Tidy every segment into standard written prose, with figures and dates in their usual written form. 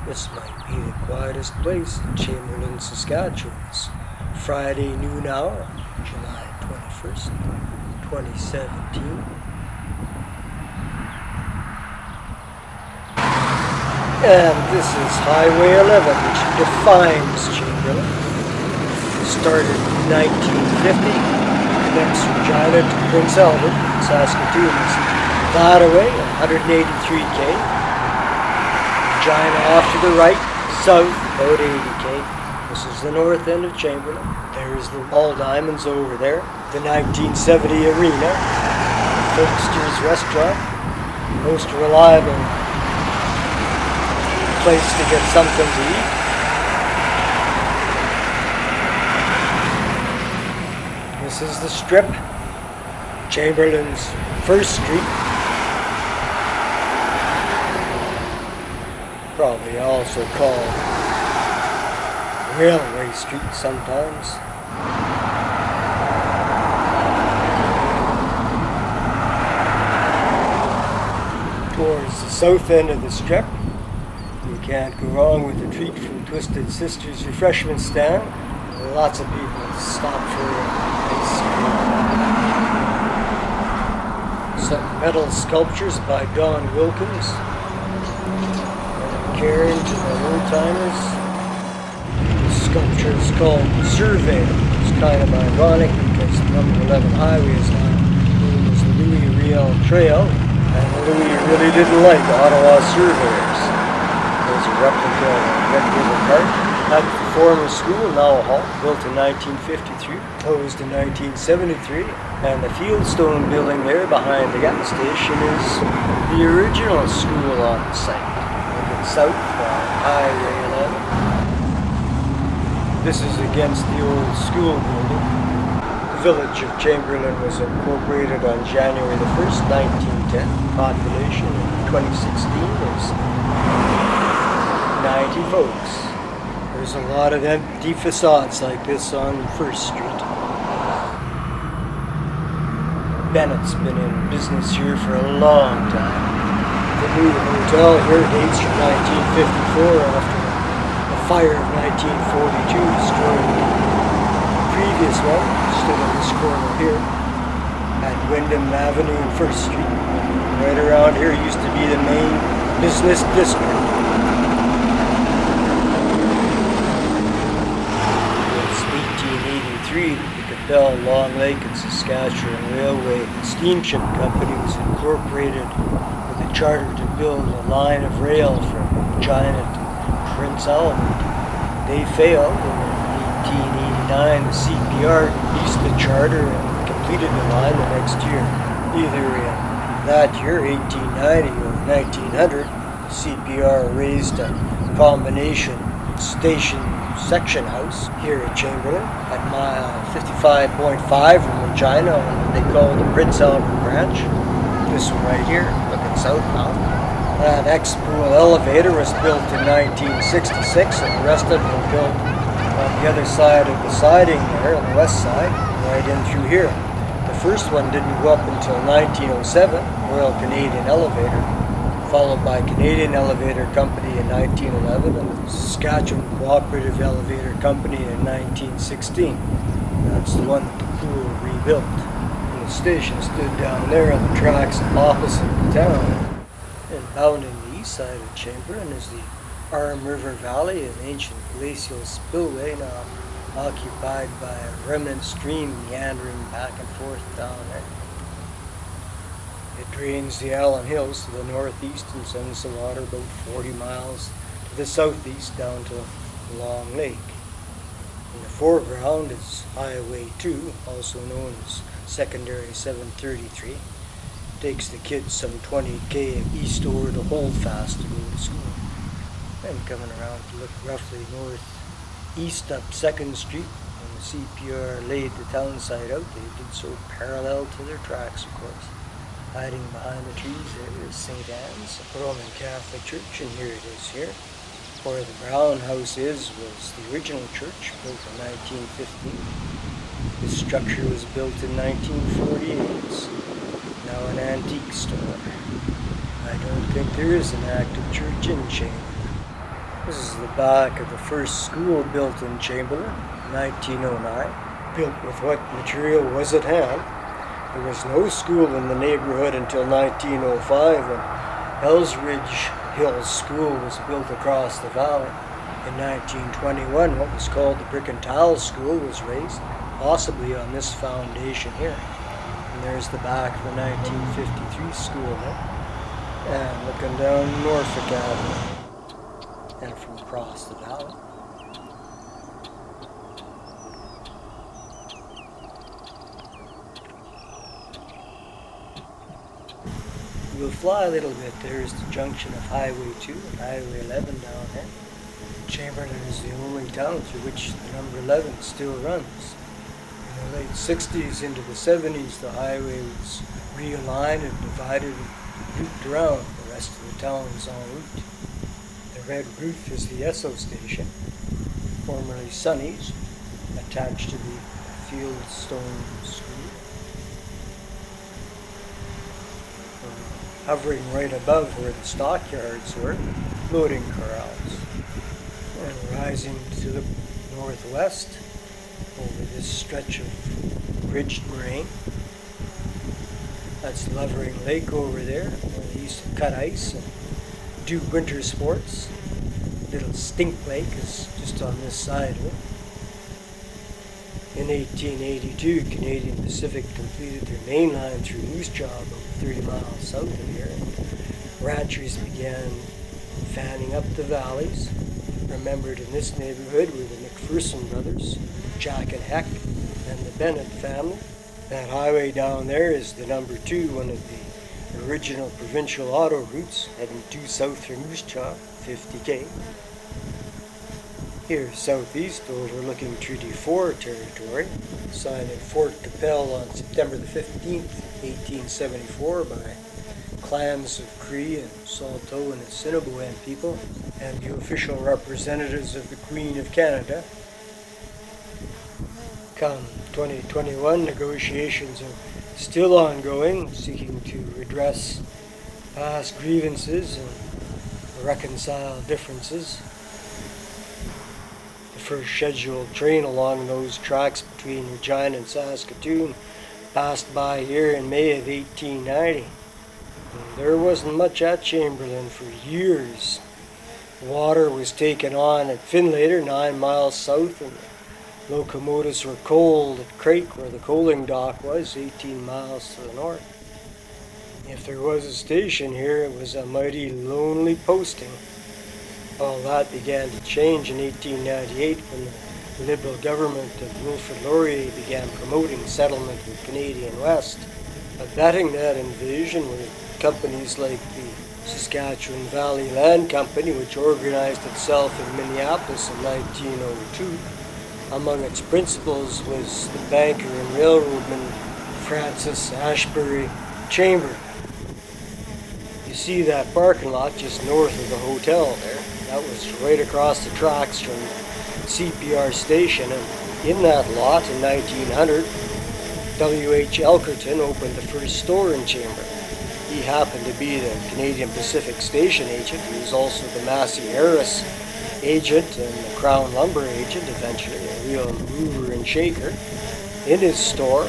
This might be the quietest place in Chamberlain, Saskatchewan. It's Friday noon hour, July 21st, 2017. And this is Highway 11, which defines Chamberlain. Started in 1950, connects Regina to Prince Albert, Saskatchewan is that away, 183k. Regina off to the right, south, about 80k. This is the north end of Chamberlain. There's the All Diamonds over there. The 1970 arena. The Folkster's restaurant. Most reliable place to get something to eat. This is the Strip. Chamberlain's first street. Probably also called Railway Street sometimes. Towards the south end of the Strip, you can't go wrong with a treat from Twisted Sisters refreshment stand. Lots of people stop for ice cream. Some metal sculptures by Don Wilkins. Caring to the old-timers. The sculpture is called the Survey. It's kind of ironic because the number 11 highway is now known as the Louis Riel Trail, and Louis really didn't like Ottawa surveyors. There's a replica of a Red River cart at the former school, now a hall, built in 1953, closed in 1973, and the Fieldstone building there behind the gas station is the original school on the site. South on Highway 11. This is against the old school building. The village of Chamberlain was incorporated on January the 1st, 1910. Population in 2016 is 90 folks. There's a lot of empty facades like this on 1st Street. Bennett's been in business here for a long time. The new hotel here dates from 1954 after the fire of 1942 destroyed the previous one, stood on this corner here at Wyndham Avenue and 1st Street. Right around here used to be the main business district. It's 1883 that the Capel, Long Lake and Saskatchewan Railway and Steamship Company was incorporated with a charter to build a line of rail from Regina to Prince Albert. They failed, and in 1889 the CPR leased the charter and completed the line the next year. Either in that year, 1890 or 1900, the CPR raised a combination station section house here at Chamberlain at mile 55.5 from Regina on what they call the Prince Albert branch. This one right here, looking southbound. That X-Pool elevator was built in 1966, and the rest of it was built on the other side of the siding there, on the west side, right in through here. The first one didn't go up until 1907, Royal Canadian Elevator, followed by Canadian Elevator Company in 1911, and the Saskatchewan Cooperative Elevator Company in 1916. That's the one that the pool rebuilt. The station stood down there on the tracks opposite the town. And bounding the east side of Chamberlain is the Arm River Valley, an ancient glacial spillway now occupied by a remnant stream meandering back and forth down there. It drains the Allen Hills to the northeast and sends the water about 40 miles to the southeast down to Long Lake. In the foreground is Highway 2, also known as Secondary 733. Takes the kids some 20k east over to Holdfast to go to school. Then coming around to look roughly northeast up 2nd Street. When the CPR laid the town side out, they did so parallel to their tracks, of course. Hiding behind the trees there is St. Anne's, a Roman Catholic church, and here it is here. Where the Brown House was the original church, built in 1915. This structure was built in 1948. It's now an antique store. I don't think there is an active church in Chamberlain. This is the back of the first school built in Chamberlain, 1909. Built with what material was at hand. There was no school in the neighborhood until 1905 when Ellsridge Hills School was built across the valley. In 1921, what was called the Brick and Tile School was raised, possibly on this foundation here. And there's the back of the 1953 school there. And looking down Norfolk Avenue and from across the valley. We'll fly a little bit. There's the junction of Highway 2 and Highway 11 down there. Chamberlain is the only town through which the number 11 still runs. In the late 60s into the 70s, the highway was realigned and divided and looped around. The rest of the town is en route. The red roof is the Esso station, formerly Sonny's, attached to the Fieldstone School. Hovering right above where the stockyards were, loading corrals. And rising to the northwest over this stretch of ridged moraine. That's Lovering Lake over there, where they used to cut ice and do winter sports. Little Stink Lake is just on this side of it. In 1882, Canadian Pacific completed their main line through Moose Jaw, about 30 miles south of here. Ranchers began fanning up the valleys. Remembered in this neighborhood were the McPherson brothers, Jack and Heck, and the Bennett family. That highway down there is the number 2, one of the original provincial auto routes, heading due south through Moose Jaw, 50k. Here southeast, overlooking Treaty 4 territory, signed at Fort Capel on September the 15th, 1874 by clans of Cree and Saulteaux and Assiniboine people and the official representatives of the Queen of Canada. Come 2021, negotiations are still ongoing, seeking to redress past grievances and reconcile differences. The first scheduled train along those tracks between Regina and Saskatoon passed by here in May of 1890. And there wasn't much at Chamberlain for years. Water was taken on at Finlater, 9 miles south, and the locomotives were coaled at Craik, where the coaling dock was, 18 miles to the north. If there was a station here, it was a mighty lonely posting. All that began to change in 1898 when the Liberal government of Wilfrid Laurier began promoting settlement in the Canadian West. Abetting that invasion were companies like the Saskatchewan Valley Land Company, which organized itself in Minneapolis in 1902. Among its principals was the banker and railroadman Francis Ashbury Chamberlain. You see that parking lot just north of the hotel there. That was right across the tracks from CPR station, and in that lot in 1900, W.H. Elkerton opened the first store in Chamberlain. He happened to be the Canadian Pacific station agent. He was also the Massey Harris agent and the Crown Lumber agent, eventually a real mover and shaker. In his store,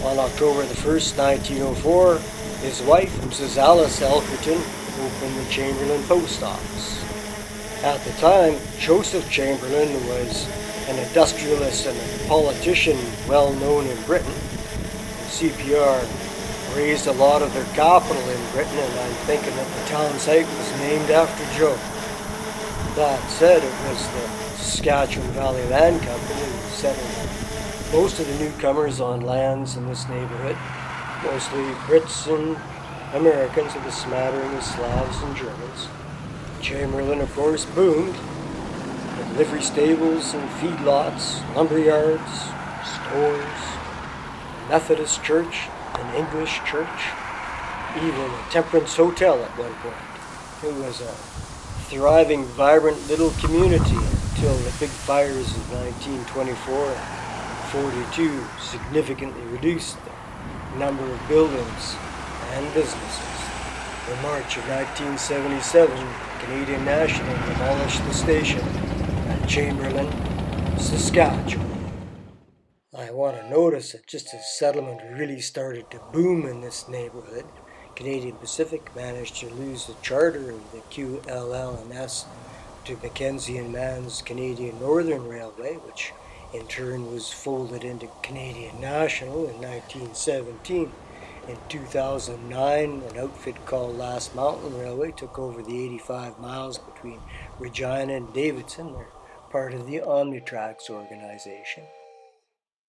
on October the 1st, 1904, his wife, Mrs. Alice Elkerton, opened the Chamberlain Post Office. At the time, Joseph Chamberlain was an industrialist and a politician well known in Britain. CPR raised a lot of their capital in Britain, and I'm thinking that the town site was named after Joe. That said, it was the Saskatchewan Valley Land Company that settled most of the newcomers on lands in this neighborhood, mostly Brits and Americans with a smattering of Slavs and Germans. Chamberlain, of course, boomed, with livery stables and feedlots, lumber yards, stores, a Methodist church, an English church, even a temperance hotel at one point. It was a thriving, vibrant little community until the big fires of 1924 and 42 significantly reduced the number of buildings and businesses. In March of 1977, Canadian National demolished the station at Chamberlain, Saskatchewan. I want to notice that just as settlement really started to boom in this neighborhood, Canadian Pacific managed to lose the charter of the QLL&S to Mackenzie and Mann's Canadian Northern Railway, which in turn was folded into Canadian National in 1917. In 2009, an outfit called Last Mountain Railway took over the 85 miles between Regina and Davidson. They're part of the Omnitrax organization.